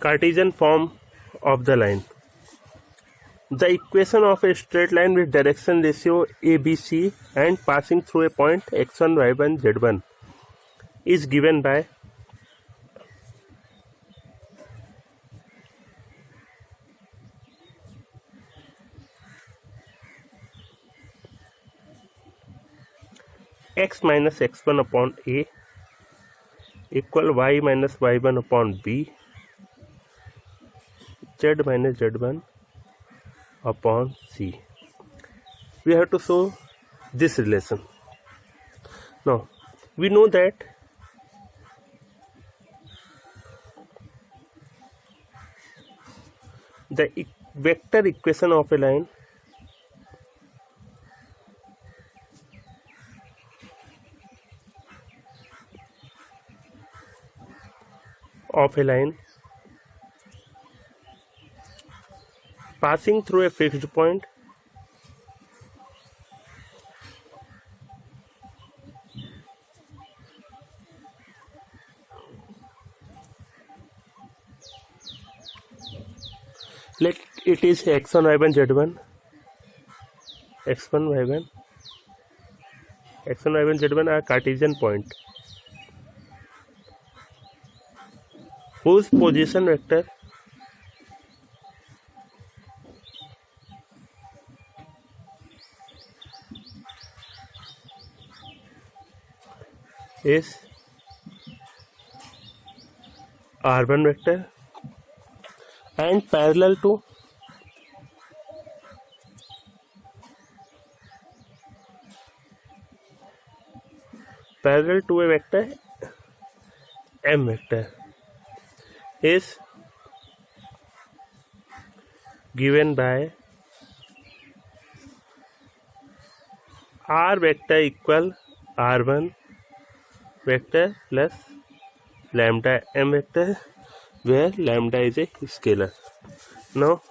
Cartesian form of the line. The equation of a straight line with direction ratio ABC and passing through a point x1, y1, z1 is given by x minus x1 upon a equal y minus y1 upon b, z minus z1 upon c. We have to show this relation. Now we know that the vector equation of a line passing through a fixed point let it is x1, y1, z1, x1, y1, z1 are Cartesian point whose position vector is r1 vector and parallel to a vector m vector is given by r vector equal r1 vector plus lambda m vector, where lambda is a scalar. Now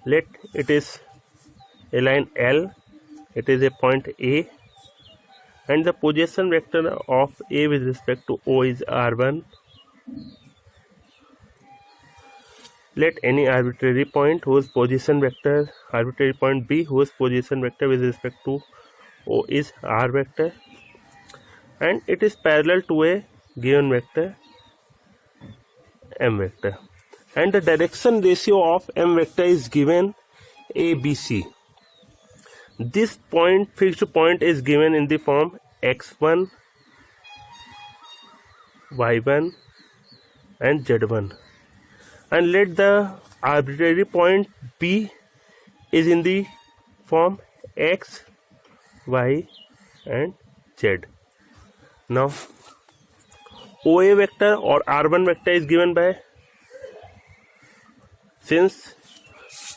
let it is a line L, it is a point A, and the position vector of A with respect to O is r1. Let any arbitrary point whose position vector, arbitrary point B whose position vector with respect to O is r vector, and it is parallel to a given vector m vector, and the direction ratio of m vector is given ABC. This point, fixed point, is given in the form x1, y1 and z1, and let the arbitrary point B is in the form x, y and z. Now OA vector or r1 vector is given by, since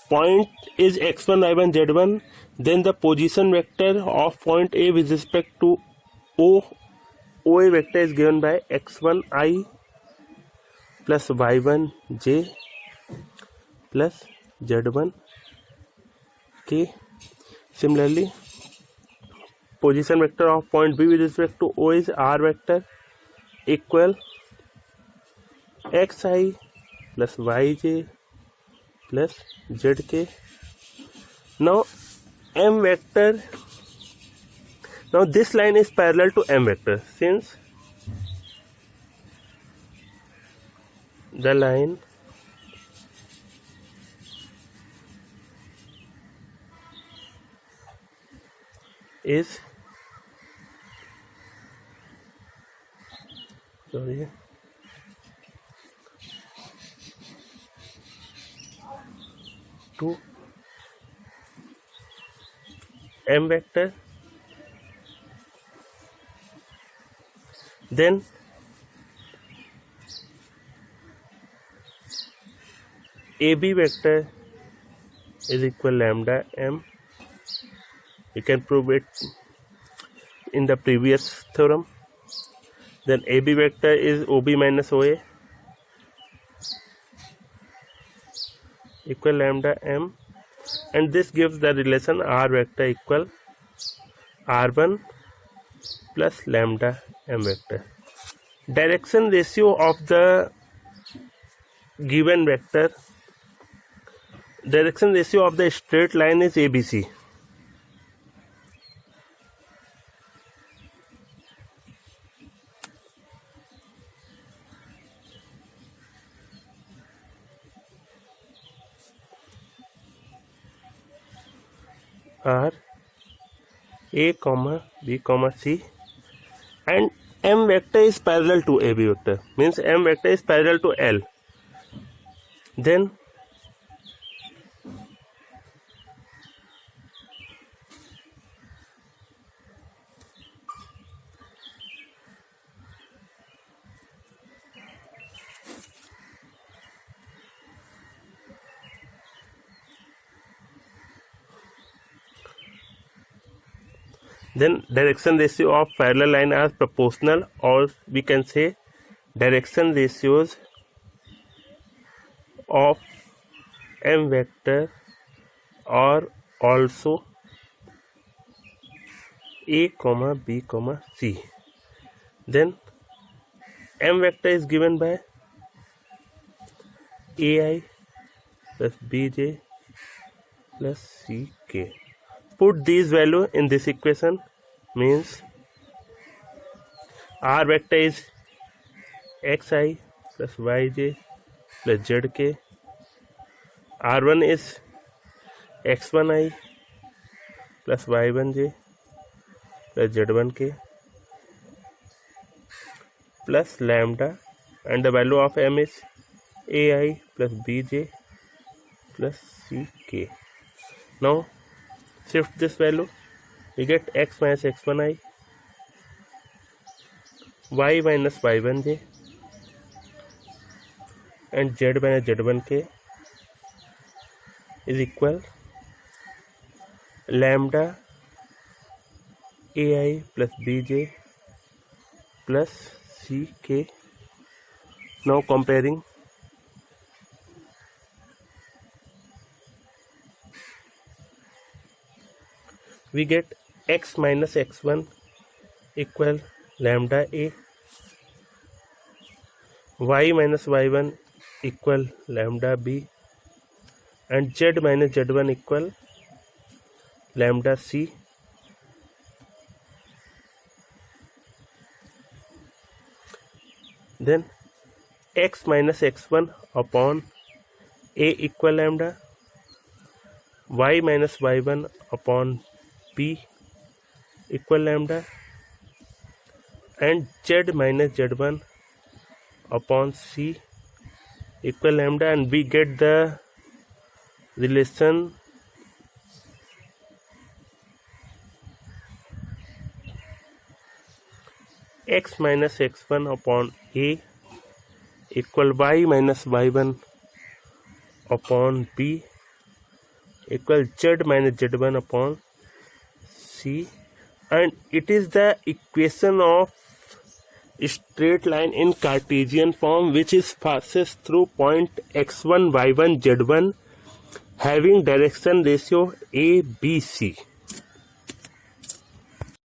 point is x1, y1, z1, then the position vector of point A with respect to OA vector is given by x1i plus y1j plus z1k. Similarly, position vector of point B with respect to O is r vector equal xi plus yj plus zk. Now m vector, now this line is parallel to m vector, since the line is to m vector, then AB vector is equal lambda m. You can prove it in the previous theorem. Then AB vector is OB minus OA equal lambda m, and this gives the relation r vector equal r1 plus lambda m vector. Direction ratio of the given vector, direction ratio of the straight line is ABC. Are A comma B comma C, and M vector is parallel to AB vector, means M vector is parallel to L. Then direction ratio of parallel line are proportional, or we can say direction ratios of M vector are also A comma B comma C. Then M vector is given by AI plus BJ plus CK. Put these value in this equation, means R vector is xi plus yj plus zk, R1 is x1i plus y1j plus z1k plus lambda, and the value of M is ai plus bj plus ck. Now shift this value, we get x minus x1i, y minus y1j, and z minus z1k is equal lambda ai plus bj plus ck. Now comparing, we get x minus x1 equal lambda a, y minus y1 equal lambda b, and z minus z1 equal lambda c. Then x minus x1 upon a equal lambda, y minus y1 upon b equal lambda, and z minus z1 upon c equal lambda, and we get the relation x minus x1 upon a equal y minus y1 upon b equal z minus z1 upon c, and it is the equation of straight line in Cartesian form which is passes through point x1 y1 z1 having direction ratio a b c.